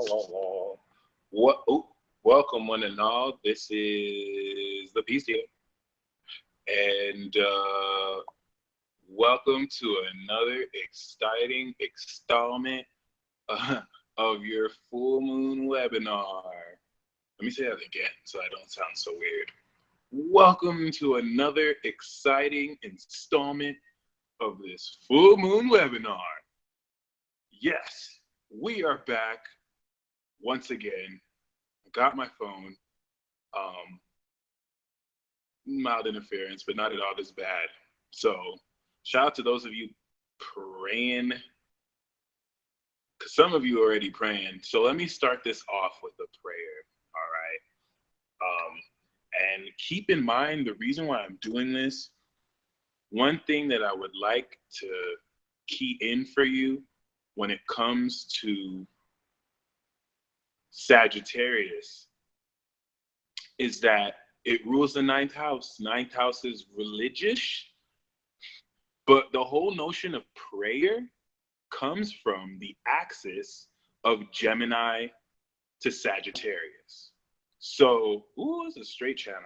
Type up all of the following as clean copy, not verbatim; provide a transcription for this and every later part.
What? Oh, welcome, one and all. This is the Peace Deal, and welcome to another exciting installment uh, of your full moon webinar. Let me say that again so I don't sound so weird. Welcome to another exciting installment of this full moon webinar. Yes, we are back once again. I got my phone. Mild interference, but not at all this bad. So shout out to those of you praying, because some of you are already praying. So let me start this off with a prayer. All right. And keep in mind the reason why I'm doing this. One thing that I would like to key in for you when it comes to Sagittarius is that it rules the ninth house. Ninth house is religious, but the whole notion of prayer comes from the axis of Gemini to Sagittarius. So, it's a straight channeling.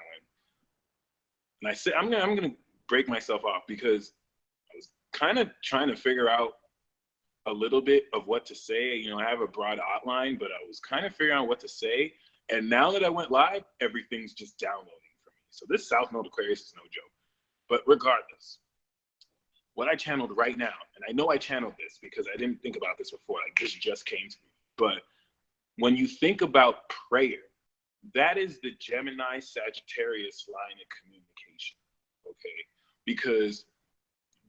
And I said, I'm gonna break myself off because I was kind of trying to figure out a little bit of what to say. You know, I have a broad outline, but I was kind of figuring out what to say. And now that I went live, everything's just downloading for me. So this South Node Aquarius is no joke. But regardless, what I channeled right now, and I know I channeled this because I didn't think about this before, like this just came to me. But when you think about prayer, that is the Gemini Sagittarius line of communication, okay? Because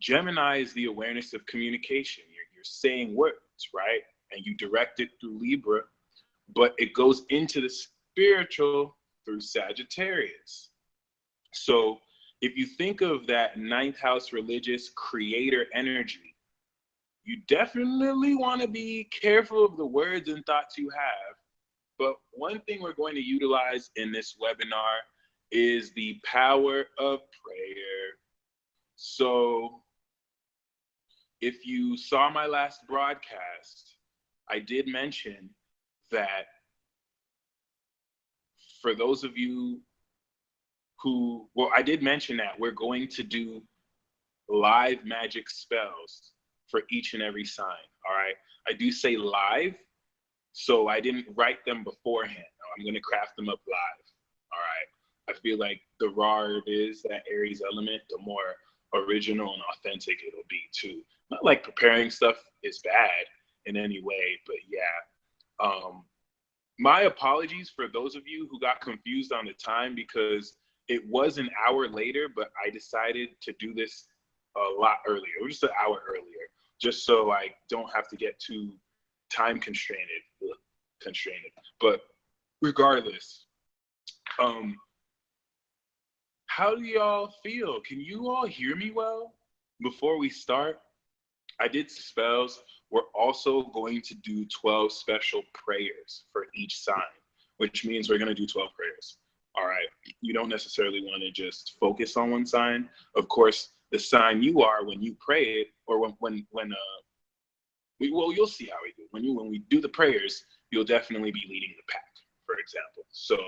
Gemini is the awareness of communication. You're saying words, right? And you direct it through Libra, but it goes into the spiritual through Sagittarius. So if you think of that ninth house religious creator energy, you definitely want to be careful of the words and thoughts you have. But one thing we're going to utilize in this webinar is the power of prayer. So if you saw my last broadcast, I did mention that for those of you who, I did mention that we're going to do live magic spells for each and every sign, all right? I do say live, so I didn't write them beforehand. I'm gonna craft them up live, all right? I feel like the rawer it is, that Aries element, the more original and authentic it'll be too. Not like preparing stuff is bad in any way, but yeah. My apologies for those of you who got confused on the time because it was an hour later, but I decided to do this a lot earlier. It was just an hour earlier, just so I don't have to get too time constrained. But regardless, how do y'all feel? Can you all hear me well before we start? I did spells. We're also going to do 12 special prayers for each sign, which means we're going to do 12 prayers. All right. You don't necessarily want to just focus on one sign. Of course, the sign you are when you pray it, or you'll see how we do. When we do the prayers, you'll definitely be leading the pack, for example. So,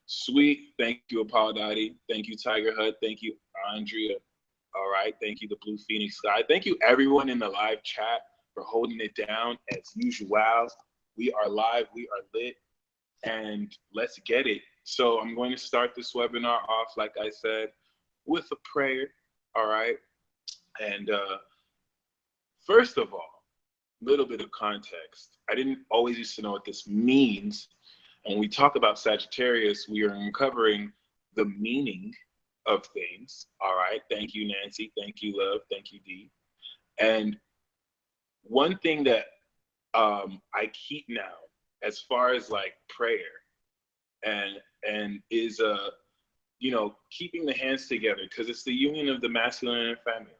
sweet. Thank you, Apollo. Thank you, Tiger Hut. Thank you, Andrea. All right. Thank you, the Blue Phoenix Sky. Thank you, everyone in the live chat for holding it down as usual. We are live. We are lit. And let's get it. So I'm going to start this webinar off, like I said, with a prayer. All right. And first of all, a little bit of context. I didn't always used to know what this means. And when we talk about Sagittarius, we are uncovering the meaning of things. All right. Thank you, Nancy. Thank you, Love. Thank you, Dee. And one thing that I keep now, as far as like prayer, and is keeping the hands together, because it's the union of the masculine and feminine.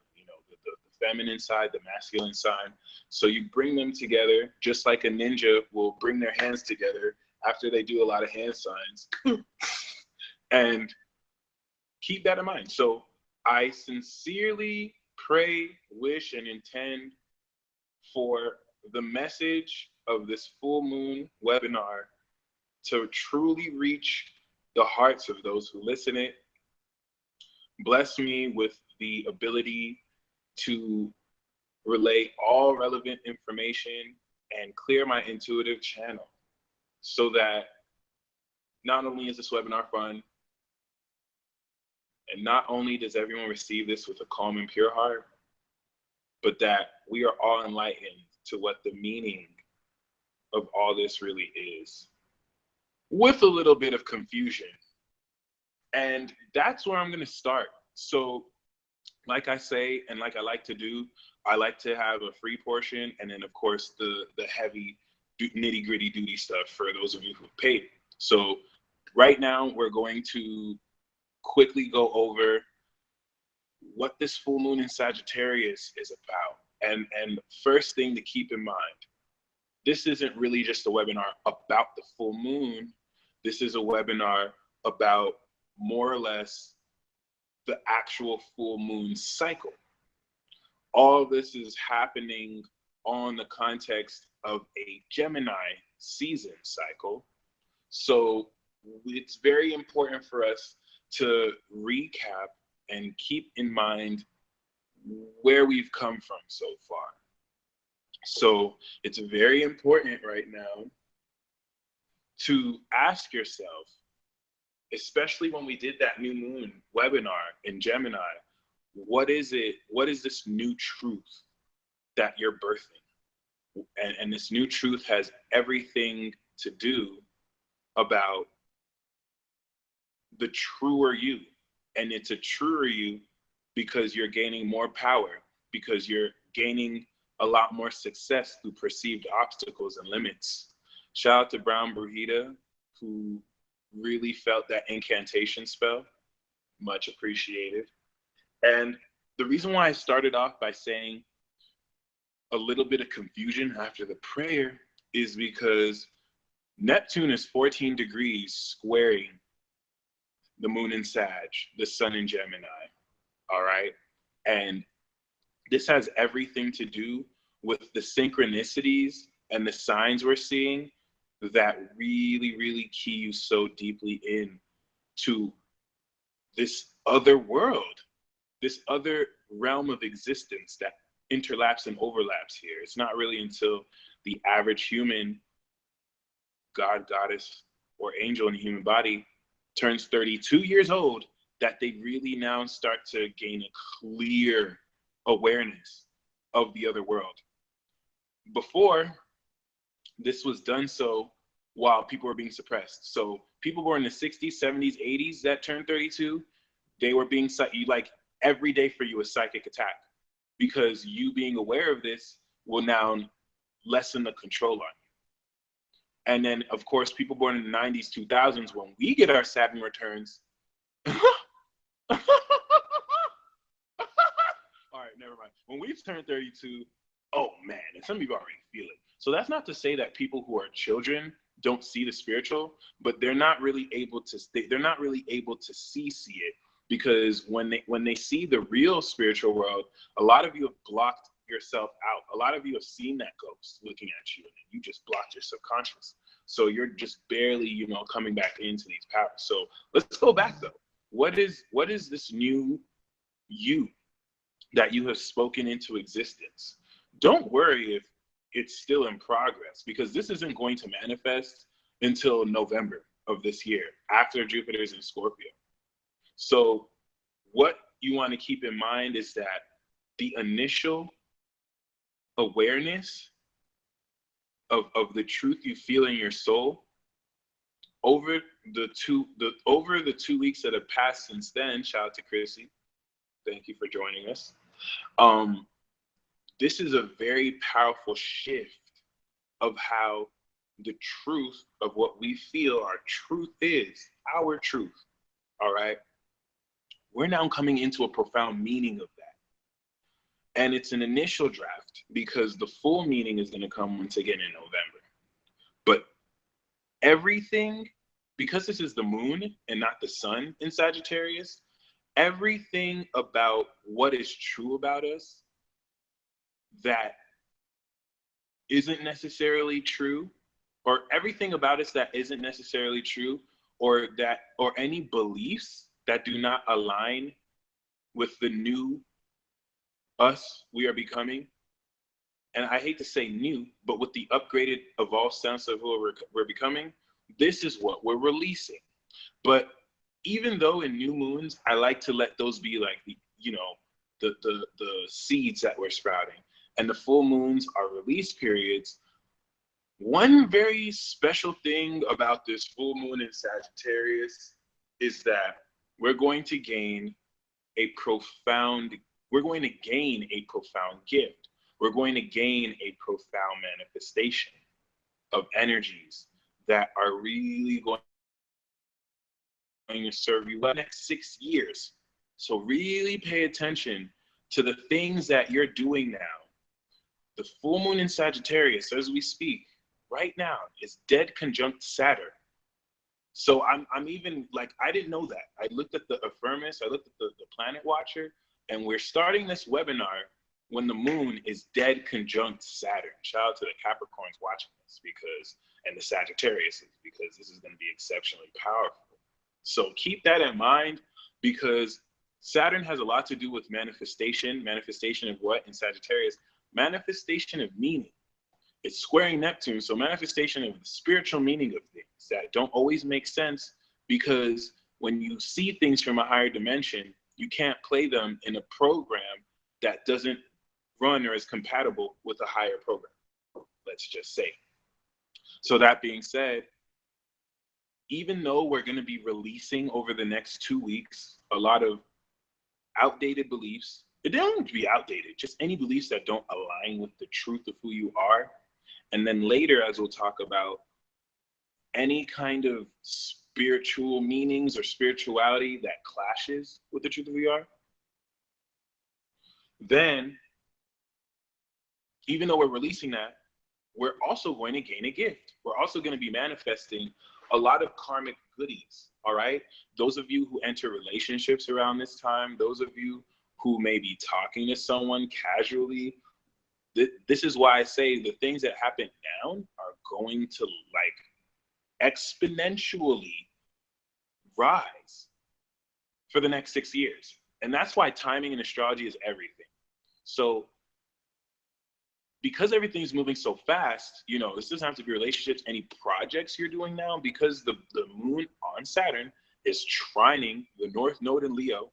The feminine side, the masculine side. So you bring them together, just like a ninja will bring their hands together after they do a lot of hand signs, and keep that in mind. So I sincerely pray, wish, and intend for the message of this full moon webinar to truly reach the hearts of those who listen it. Bless me with the ability to relay all relevant information and clear my intuitive channel so that not only is this webinar fun, and not only does everyone receive this with a calm and pure heart, but that we are all enlightened to what the meaning of all this really is, with a little bit of confusion. And that's where I'm going to start. So, like I say, and like I like to do, I like to have a free portion, and then of course the heavy nitty gritty duty stuff for those of you who paid. So right now we're going to quickly go over what this full moon in Sagittarius is about. And first thing to keep in mind, this isn't really just a webinar about the full moon. This is a webinar about more or less the actual full moon cycle. All this is happening on the context of a Gemini season cycle. So it's very important for us to recap and keep in mind where we've come from so far. So it's very important right now to ask yourself, especially when we did that new moon webinar in Gemini, what is it? What is this new truth that you're birthing? And this new truth has everything to do about the truer you. And it's a truer you because you're gaining more power, because you're gaining a lot more success through perceived obstacles and limits. Shout out to Brown Brujita, who really felt that incantation spell. Much appreciated. And the reason why I started off by saying a little bit of confusion after the prayer is because Neptune is 14 degrees squaring the moon in Sag, the sun in Gemini, all right? And this has everything to do with the synchronicities and the signs we're seeing that really, really key you so deeply in to this other world, this other realm of existence that interlaps and overlaps here. It's not really until the average human, God, goddess, or angel in a human body turns 32 years old that they really now start to gain a clear awareness of the other world. Before, this was done so while people were being suppressed. So people born in the 60s, 70s, 80s that turned 32, they were being, like, every day for you a psychic attack, because you being aware of this will now lessen the control on you. And then, of course, people born in the 90s, 2000s, when we get our Saturn returns, all right, never mind. When we've turned 32, oh man, and some people already feel it. So that's not to say that people who are children don't see the spiritual, but they're not really able to see it, because when they see the real spiritual world, a lot of you have blocked yourself out. A lot of you have seen that ghost looking at you, and you just blocked your subconscious. So you're just barely, coming back into these powers. So let's go back though. What is this new you that you have spoken into existence? Don't worry if it's still in progress, because this isn't going to manifest until November of this year, after Jupiter's in Scorpio. So what you want to keep in mind is that the initial awareness of the truth you feel in your soul over the 2 weeks that have passed since then. Shout out to Chrissy. Thank you for joining us. This is a very powerful shift of how the truth of what we feel our truth is, our truth, all right? We're now coming into a profound meaning of that. And it's an initial draft, because the full meaning is going to come once again in November. But everything, because this is the moon and not the sun in Sagittarius, everything about what is true about us that isn't necessarily true, or everything about us that isn't necessarily true, or any beliefs that do not align with the new us we are becoming. And I hate to say new, but with the upgraded, evolved sense of who we're becoming, this is what we're releasing. But even though in new moons, I like to let those be like the seeds that we're sprouting, and the full moons are release periods. One very special thing about this full moon in Sagittarius is that we're going to gain a profound we're going to gain a profound gift. We're going to gain a profound manifestation of energies that are really going to serve you the next 6 years. So really pay attention to the things that you're doing now. The full moon in Sagittarius, as we speak, right now, is dead conjunct Saturn. So I'm even like, I didn't know that. I looked at the Affirmus, I looked at the Planet Watcher, and we're starting this webinar when the moon is dead conjunct Saturn. Shout out to the Capricorns watching this, and the Sagittarius, because this is going to be exceptionally powerful. So keep that in mind, because Saturn has a lot to do with manifestation. Manifestation of what in Sagittarius? Manifestation of meaning. It's squaring Neptune, so manifestation of the spiritual meaning of things that don't always make sense, because when you see things from a higher dimension, you can't play them in a program that doesn't run or is compatible with a higher program, let's just say. So that being said, even though we're going to be releasing over the next 2 weeks a lot of outdated beliefs, it don't have to be outdated, just any beliefs that don't align with the truth of who you are. And then later, as we'll talk about, any kind of spiritual meanings or spirituality that clashes with the truth of who you are. Then, even though we're releasing that, we're also going to gain a gift. We're also going to be manifesting a lot of karmic goodies, all right? Those of you who enter relationships around this time, those of you who may be talking to someone casually, this is why I say the things that happen now are going to like exponentially rise for the next 6 years. And that's why timing in astrology is everything. So because everything's moving so fast, this doesn't have to be relationships, any projects you're doing now, because the moon on Saturn is trining the North Node in Leo,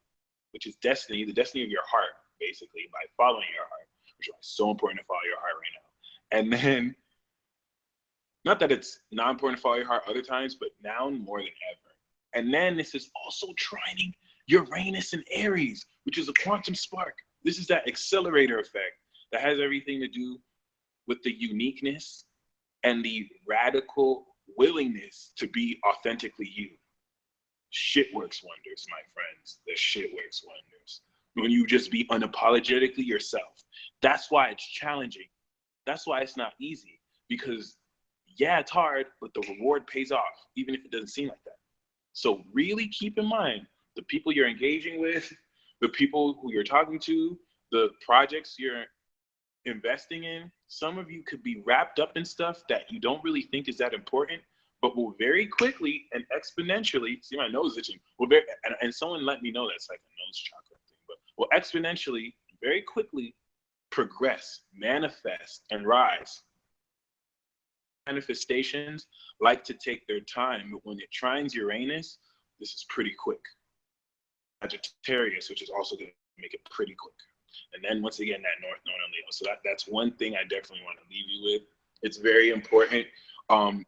which is destiny, the destiny of your heart, basically, by following your heart, which is so important to follow your heart right now. And then, not that it's not important to follow your heart other times, but now more than ever. And then this is also trining Uranus and Aries, which is a quantum spark. This is that accelerator effect that has everything to do with the uniqueness and the radical willingness to be authentically you. Shit works wonders, my friends. The shit works wonders. When you just be unapologetically yourself. That's why it's challenging. That's why it's not easy. Because, yeah, it's hard, but the reward pays off, even if it doesn't seem like that. So really keep in mind the people you're engaging with, the people who you're talking to, the projects you're investing in. Some of you could be wrapped up in stuff that you don't really think is that important, but will very quickly and exponentially, see my nose itching, and someone let me know that's like a nose chakra thing, but will exponentially, very quickly progress, manifest, and rise. Manifestations like to take their time, but when it trines Uranus, this is pretty quick. Sagittarius, which is also going to make it pretty quick. And then once again, that North Node on Leo. So that's one thing I definitely want to leave you with. It's very important.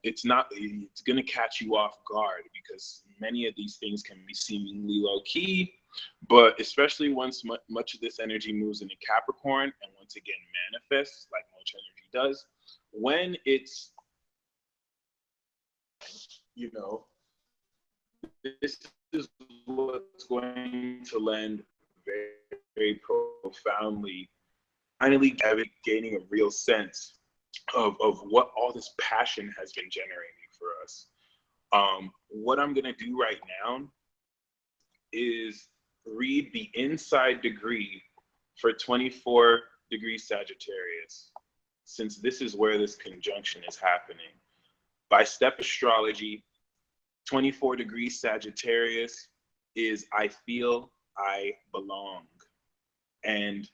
It's going to catch you off guard, because many of these things can be seemingly low key, but especially once much of this energy moves into Capricorn and once again manifests like much energy does, when it's, this is what's going to lend very, very profoundly, finally gaining a real sense of what all this passion has been generating for us. What I'm going to do right now is read the inside degree for 24 degrees Sagittarius. since this is where this conjunction is happening. By step astrology, 24 degrees Sagittarius is I feel I belong. And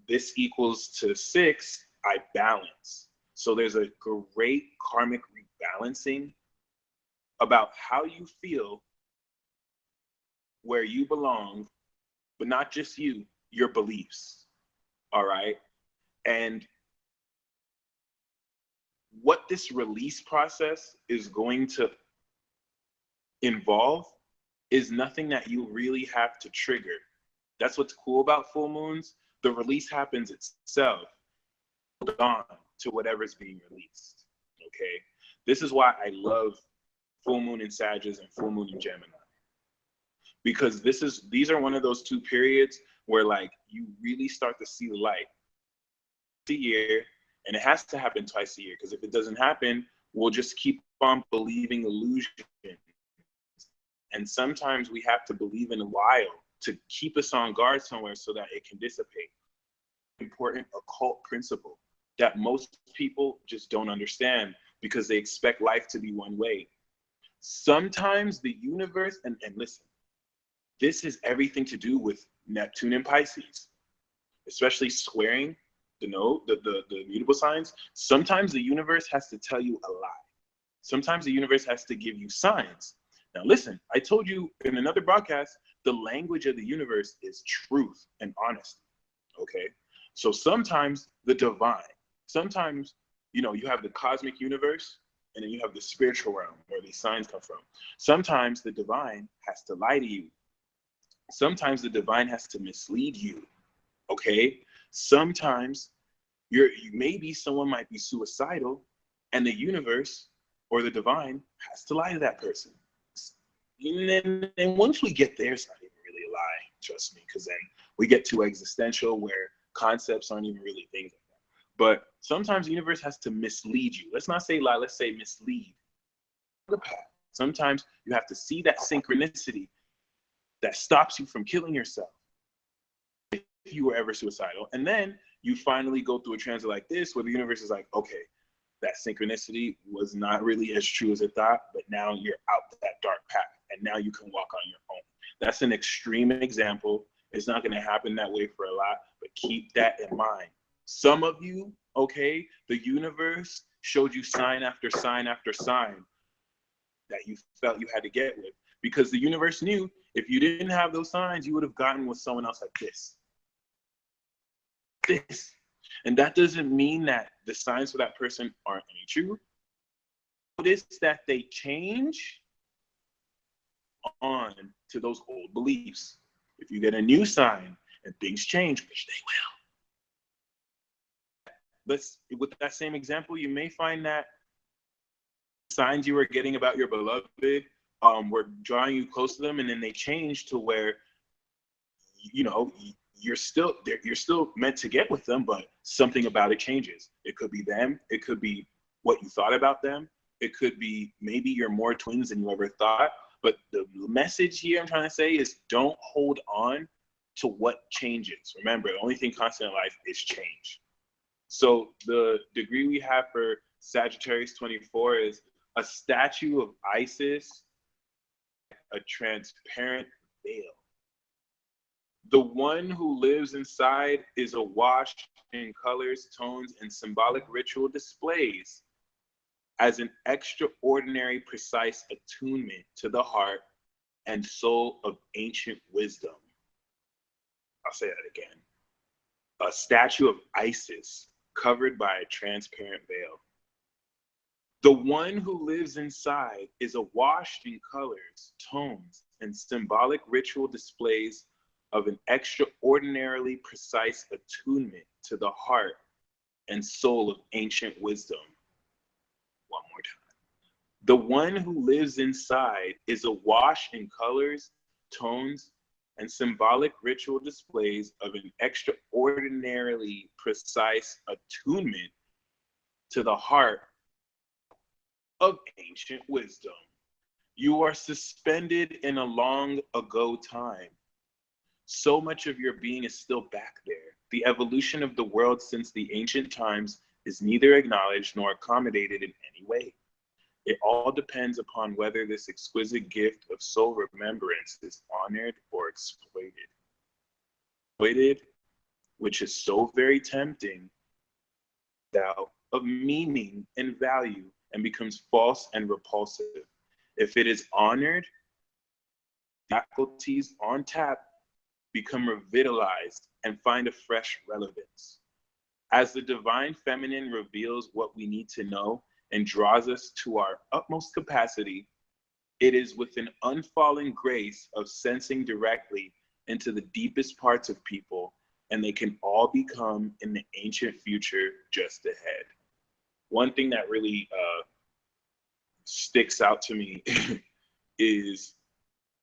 this equals to 6, I balance. So there's a great karmic rebalancing about how you feel, where you belong, but not just you, your beliefs. All right. And what this release process is going to involve is nothing that you really have to trigger. That's what's cool about full moons. The release happens itself. Hold on to whatever's being released. Okay. This is why I love full moon in Sagittarius and full moon in Gemini. Because these are one of those two periods where like you really start to see the light. A year, and it has to happen twice a year, because if it doesn't happen, we'll just keep on believing illusions. And sometimes we have to believe in a while to keep us on guard somewhere so that it can dissipate. Important occult principle that most people just don't understand because they expect life to be one way. Sometimes the universe, and listen, this has everything to do with Neptune and Pisces, especially squaring the mutable signs. Sometimes the universe has to tell you a lie. Sometimes the universe has to give you signs. Now listen, I told you in another broadcast, the language of the universe is truth and honesty. Okay. So sometimes the divine, sometimes, you have the cosmic universe, and then you have the spiritual realm where these signs come from. Sometimes the divine has to lie to you. Sometimes the divine has to mislead you. Okay. Sometimes maybe someone might be suicidal, and the universe or the divine has to lie to that person. And once we get there, it's not even really a lie, trust me, because then we get too existential where concepts aren't even really things like that. But sometimes the universe has to mislead you. Let's not say lie, let's say mislead the path. Sometimes you have to see that synchronicity that stops you from killing yourself if you were ever suicidal. And then you finally go through a transit like this where the universe is like, okay, that synchronicity was not really as true as it thought, but now you're out that dark path and now you can walk on your own. That's an extreme example. It's not going to happen that way for a lot, but keep that in mind. Some of you, okay, the universe showed you sign after sign after sign that you felt you had to get with, because the universe knew if you didn't have those signs, you would have gotten with someone else like this. And that doesn't mean that the signs for that person aren't any true. Notice that they change on to those old beliefs. If you get a new sign and things change, which they will. With that same example, you may find that signs you were getting about your beloved were drawing you close to them, and then they change to where, you're still meant to get with them, but something about it changes. It could be them. It could be what you thought about them. It could be maybe you're more twins than you ever thought. But the message here I'm trying to say is don't hold on to what changes. Remember, the only thing constant in life is change. So the degree we have for Sagittarius 24 is a statue of Isis, a transparent veil. The one who lives inside is awash in colors, tones, and symbolic ritual displays as an extraordinary precise attunement to the heart and soul of ancient wisdom. I'll say that again. A statue of Isis covered by a transparent veil. The one who lives inside is awash in colors, tones, and symbolic ritual displays of an extraordinarily precise attunement to the heart and soul of ancient wisdom. One more time. The one who lives inside is awash in colors, tones, and symbolic ritual displays of an extraordinarily precise attunement to the heart of ancient wisdom. You are suspended in a long ago time. So much of your being is still back there. The evolution of the world since the ancient times is neither acknowledged nor accommodated in any way. It all depends upon whether this exquisite gift of soul remembrance is honored or exploited. Exploited, which is so very tempting, doubt of meaning and value, and becomes false and repulsive. If it is honored, faculties on tap become revitalized and find a fresh relevance. As the divine feminine reveals what we need to know and draws us to our utmost capacity, it is with an unfallen grace of sensing directly into the deepest parts of people, and they can all become in the ancient future just ahead. One thing that really sticks out to me is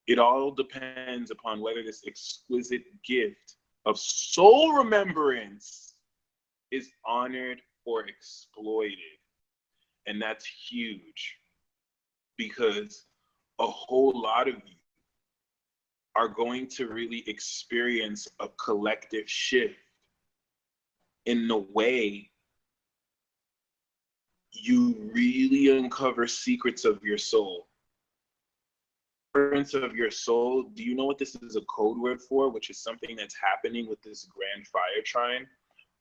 it all depends upon whether this exquisite gift of soul remembrance is honored or exploited. And that's huge, because a whole lot of you are going to really experience a collective shift in the way you really uncover secrets of your soul. Of your soul, do you know what this is a code word for, which is something that's happening with this grand fire trine?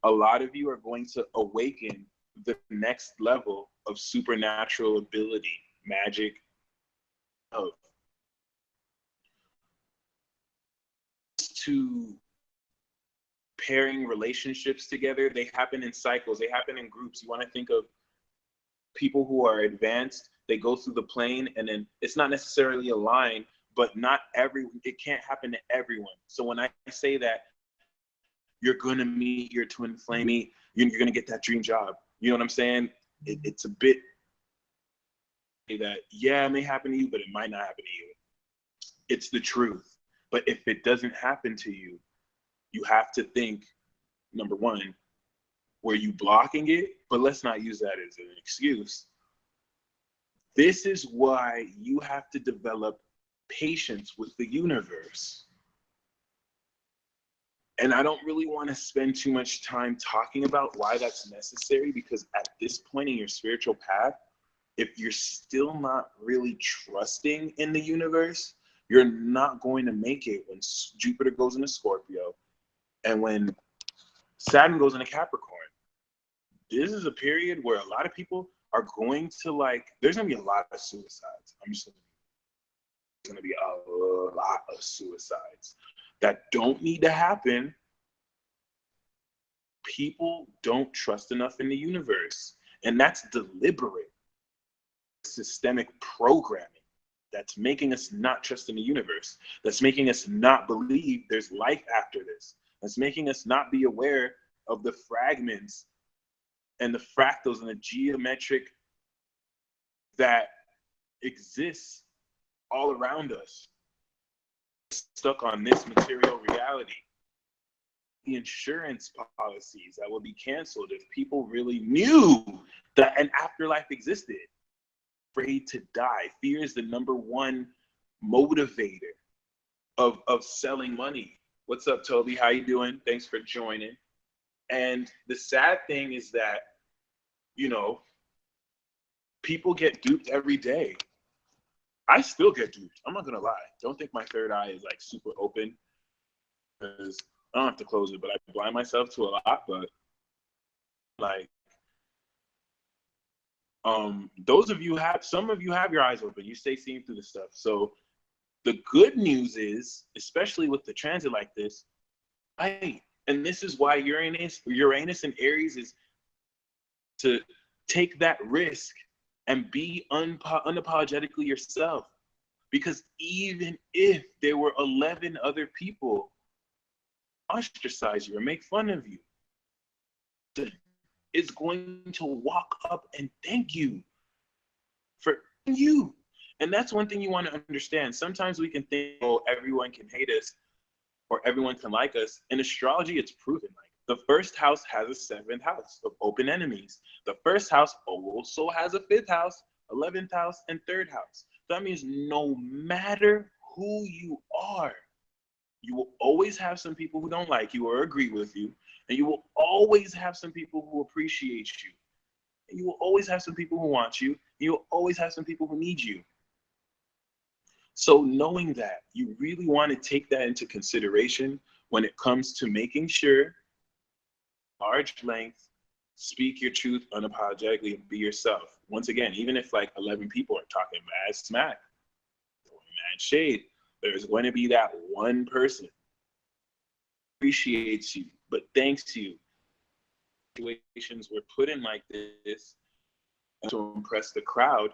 A lot of you are going to awaken the next level of supernatural ability, magic, of to pairing relationships together. They happen in cycles, they happen in groups. You want to think of people who are advanced, they go through the plane, and then it's not necessarily a line, but not it can't happen to everyone. So when I say that you're gonna meet your twin flame, you're gonna get that dream job, you know what I'm saying? It's a bit that, yeah, it may happen to you, but it might not happen to you. It's the truth. But if it doesn't happen to you, you have to think, number one, were you blocking it? But let's not use that as an excuse. This is why you have to develop patience with the universe. And I don't really want to spend too much time talking about why that's necessary, because at this point in your spiritual path, if you're still not really trusting in the universe, you're not going to make it when Jupiter goes into Scorpio and when Saturn goes into Capricorn. This is a period where a lot of people are going to there's going to be a lot of suicides. There's going to be a lot of suicides that don't need to happen. People don't trust enough in the universe, and that's deliberate systemic programming that's making us not trust in the universe, that's making us not believe there's life after this, that's making us not be aware of the fragments and the fractals and the geometric that exists all around us, stuck on this material reality. The insurance policies that will be canceled if people really knew that an afterlife existed. Afraid to die. Fear is the number one motivator of selling money. What's up, Toby? How you doing? Thanks for joining. And the sad thing is that, people get duped every day. I still get duped. I'm not gonna lie. Don't think my third eye is super open, because I don't have to close it, but I blind myself to a lot. But some of you have your eyes open. You stay seeing through the stuff. So the good news is, especially with the transit like this, and this is why Uranus and Aries is to take that risk and be unapologetically yourself. Because even if there were 11 other people ostracize you or make fun of you, is going to walk up and thank you for you. And that's one thing you want to understand. Sometimes we can think, oh, everyone can hate us or everyone can like us. In astrology, it's proven. The first house has a seventh house of open enemies. The first house also has a fifth house, 11th house, and third house. That means no matter who you are, you will always have some people who don't like you or agree with you. And you will always have some people who appreciate you. And you will always have some people who want you. You will always have some people who need you. So knowing that, you really want to take that into consideration when it comes to making sure, large length, speak your truth unapologetically and be yourself. Once again, even if like 11 people are talking mad smack, mad shade, there's going to be that one person who appreciates you, but thanks you. Situations were put in like this to impress the crowd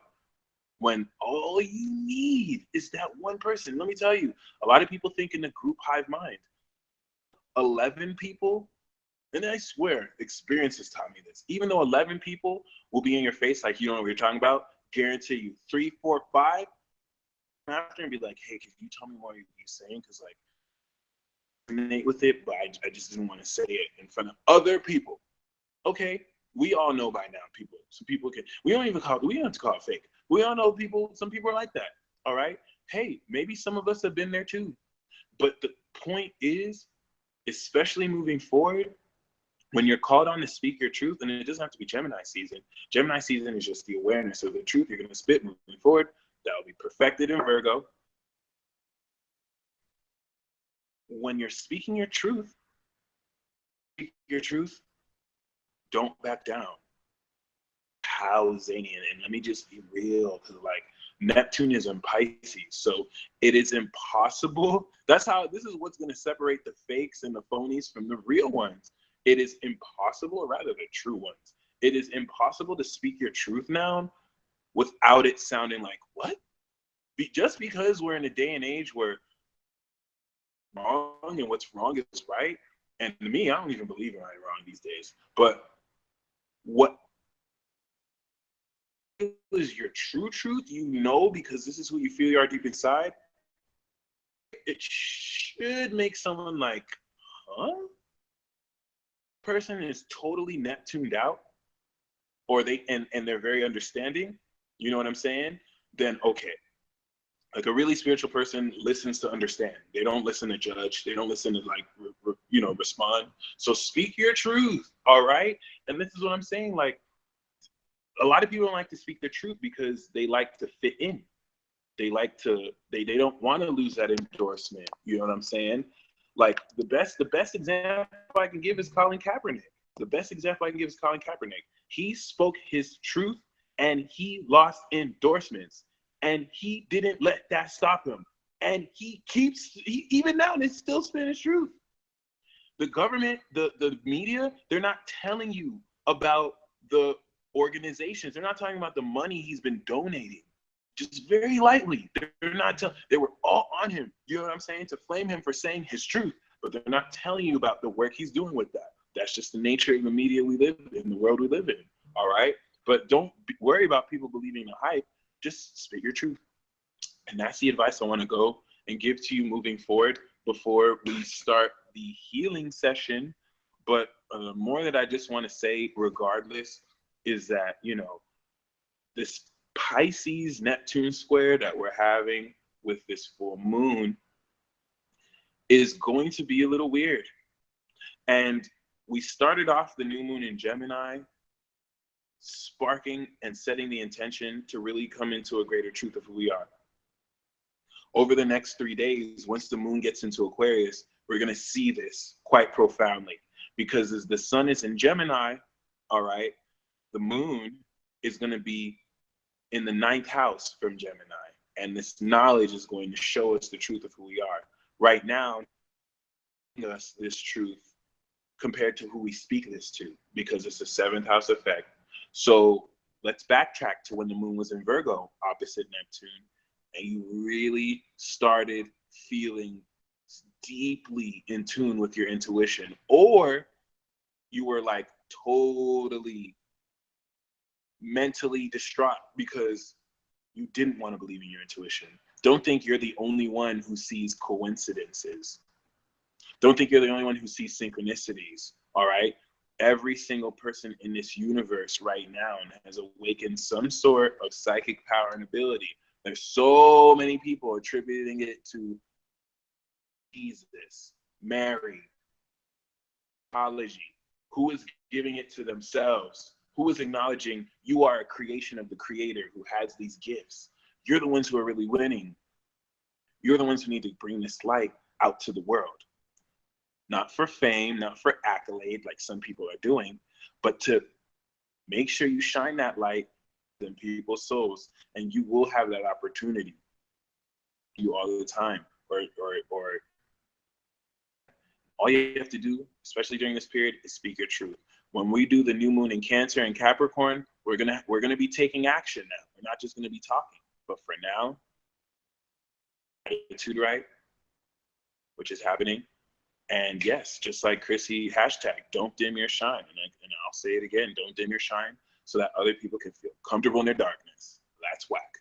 when all you need is that one person. Let me tell you, a lot of people think in the group hive mind. 11 people, and I swear, experience has taught me this. Even though 11 people will be in your face, like you don't know what you're talking about, guarantee you 3, 4, 5 after and be like, hey, can you tell me what you're saying? Because like, I resonate with it, but I just didn't want to say it in front of other people. Okay, we all know by now, people. Some people can. We don't have to call it fake. We all know people. Some people are like that. All right. Hey, maybe some of us have been there too. But the point is, especially moving forward, when you're called on to speak your truth, and it doesn't have to be Gemini season. Gemini season is just the awareness of the truth you're going to spit moving forward. That will be perfected in Virgo. When you're speaking your truth, don't back down. How Zanian, and let me just be real, because like Neptune is in Pisces, so it is impossible. This is what's going to separate the fakes and the phonies from the real ones. It is impossible, or rather the true ones. It is impossible to speak your truth now without it sounding like, what? Just because we're in a day and age where wrong and what's wrong is right. And to me, I don't even believe in right and wrong these days. But what is your true truth, because this is who you feel you are deep inside, it should make someone like, huh? Person is totally Neptuned out, or they're very understanding, you know what I'm saying? Then okay. Like a really spiritual person listens to understand. They don't listen to judge. They don't listen to like, respond. So speak your truth, all right? And this is what I'm saying. Like, a lot of people don't like to speak their truth because they like to fit in. They don't want to lose that endorsement. You know what I'm saying? Like the best example I can give is Colin Kaepernick. He spoke his truth and he lost endorsements. And he didn't let that stop him. And even now, they still spin his truth. The government, the media, they're not telling you about the organizations. They're not talking about the money he's been donating. Just very lightly. They're not telling. They were all on him. You know what I'm saying? To flame him for saying his truth. But they're not telling you about the work he's doing with that. That's just the nature of the media we live in, the world we live in. All right? But don't worry about people believing the hype. Just speak your truth. And that's the advice I want to go and give to you moving forward before we start the healing session. But more that I just want to say, regardless, is that, this Pisces Neptune square that we're having with this full moon is going to be a little weird. And we started off the new moon in Gemini, sparking and setting the intention to really come into a greater truth of who we are. Over the next 3 days, once the moon gets into Aquarius, we're going to see this quite profoundly, because as the sun is in Gemini, all right, the moon is going to be in the 9th house from Gemini. And this knowledge is going to show us the truth of who we are. Right now, us this truth compared to who we speak this to, because it's a 7th house effect. So let's backtrack to when the moon was in Virgo, opposite Neptune, and you really started feeling deeply in tune with your intuition, or you were like totally mentally distraught because you didn't want to believe in your intuition. Don't think you're the only one who sees coincidences. Don't think you're the only one who sees synchronicities, all right? Every single person in this universe right now has awakened some sort of psychic power and ability. There's so many people attributing it to Jesus, Mary, apology? Who is giving it to themselves? Who is acknowledging you are a creation of the creator who has these gifts? You're the ones who are really winning. You're the ones who need to bring this light out to the world. Not for fame, not for accolade like some people are doing, but to make sure you shine that light in people's souls, and you will have that opportunity you all the time. Or all you have to do, especially during this period, is speak your truth. When we do the new moon in Cancer and Capricorn, we're gonna be taking action now. We're not just gonna be talking. But for now, attitude right, which is happening. And yes, just like Chrissy, hashtag don't dim your shine. And I'll say it again, don't dim your shine so that other people can feel comfortable in their darkness. That's whack.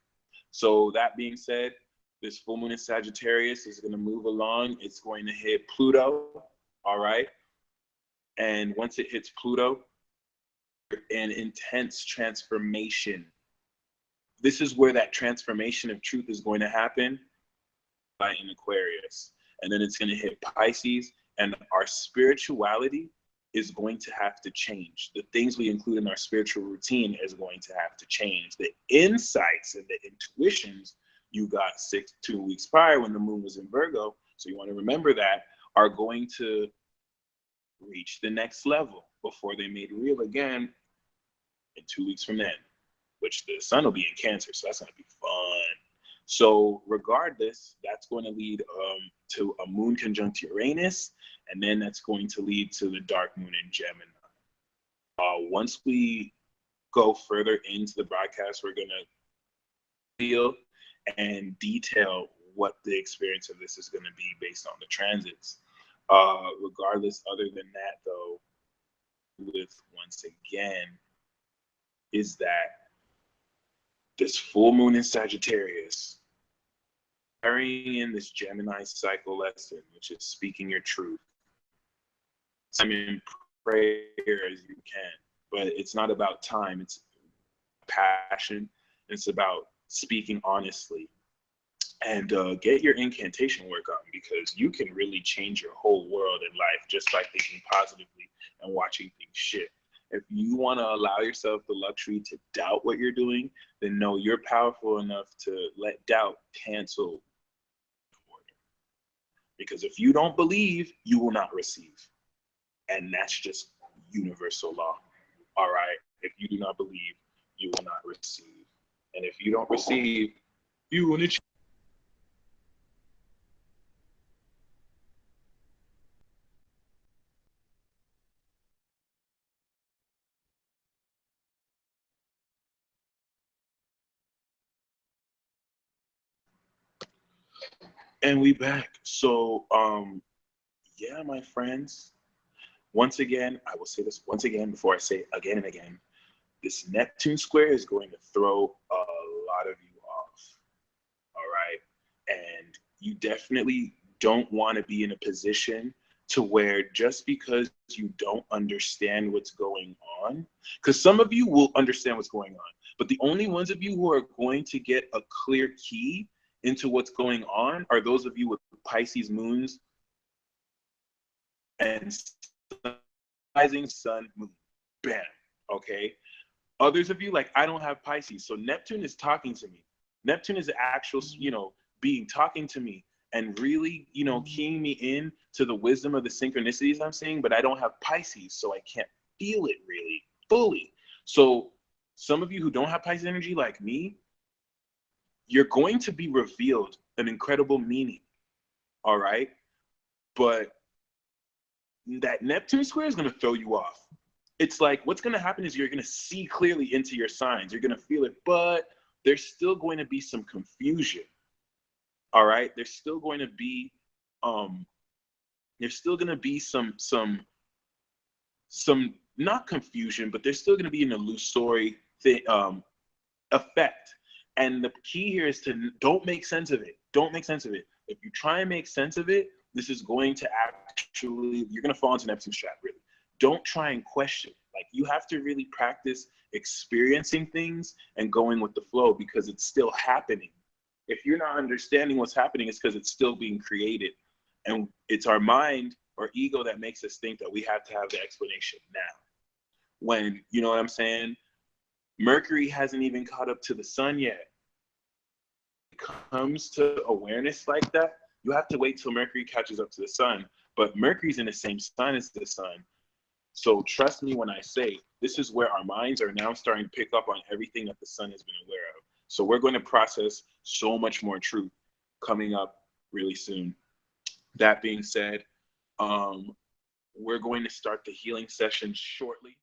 So that being said, this full moon in Sagittarius is going to move along. It's going to hit Pluto, all right? And once it hits Pluto, an intense transformation. This is where that transformation of truth is going to happen in Aquarius. And then it's going to hit Pisces, and our spirituality is going to have to change. The things we include in our spiritual routine is going to have to change. The insights and the intuitions you got 2 weeks prior when the moon was in Virgo, so you want to remember that, are going to reach the next level before they made real again in 2 weeks from then, which the sun will be in Cancer, so that's going to be fun. So regardless, that's going to lead to a moon conjunct Uranus, and then that's going to lead to the dark moon in Gemini. Once we go further into the broadcast, we're going to feel and detail what the experience of this is going to be based on the transits. Regardless, other than that, though, with once again, is that this full moon in Sagittarius, carrying in this Gemini cycle lesson, which is speaking your truth. I'm in prayer as you can, but it's not about time. It's passion. It's about speaking honestly. And get your incantation work on, because you can really change your whole world in life just by thinking positively and watching things shift. If you want to allow yourself the luxury to doubt what you're doing, then know you're powerful enough to let doubt cancel. Because if you don't believe, you will not receive. And that's just universal law. All right? If you do not believe, you will not receive. And if you don't receive, you will not. And we back. So, yeah, my friends. Once again, I will say this once again before I say it again and again. This Neptune square is going to throw a lot of you off. All right. And you definitely don't want to be in a position to where just because you don't understand what's going on, because some of you will understand what's going on, but the only ones of you who are going to get a clear key into what's going on are those of you with Pisces moons and rising sun moon. Bam. Okay. Others of you, like, I don't have Pisces, so Neptune is talking to me. Neptune is the actual, being talking to me and really, keying me in to the wisdom of the synchronicities I'm seeing, but I don't have Pisces, so I can't feel it really fully. So some of you who don't have Pisces energy like me, you're going to be revealed an incredible meaning, all right? But that Neptune square is going to throw you off. It's like what's going to happen is you're going to see clearly into your signs. You're going to feel it, but there's still going to be some confusion, all right? There's still going to be some not confusion, but there's still going to be an illusory thing, effect. And the key here is to don't make sense of it. Don't make sense of it. If you try and make sense of it, this is going to actually, you're going to fall into Neptune's trap, really. Don't try and question. Like, you have to really practice experiencing things and going with the flow, because it's still happening. If you're not understanding what's happening, it's because it's still being created. And it's our mind or ego that makes us think that we have to have the explanation now. When, you know what I'm saying? Mercury hasn't even caught up to the sun yet. When it comes to awareness like that, you have to wait till Mercury catches up to the sun. But Mercury's in the same sign as the sun. So trust me when I say this is where our minds are now starting to pick up on everything that the sun has been aware of. So we're going to process so much more truth coming up really soon. That being said, we're going to start the healing session shortly.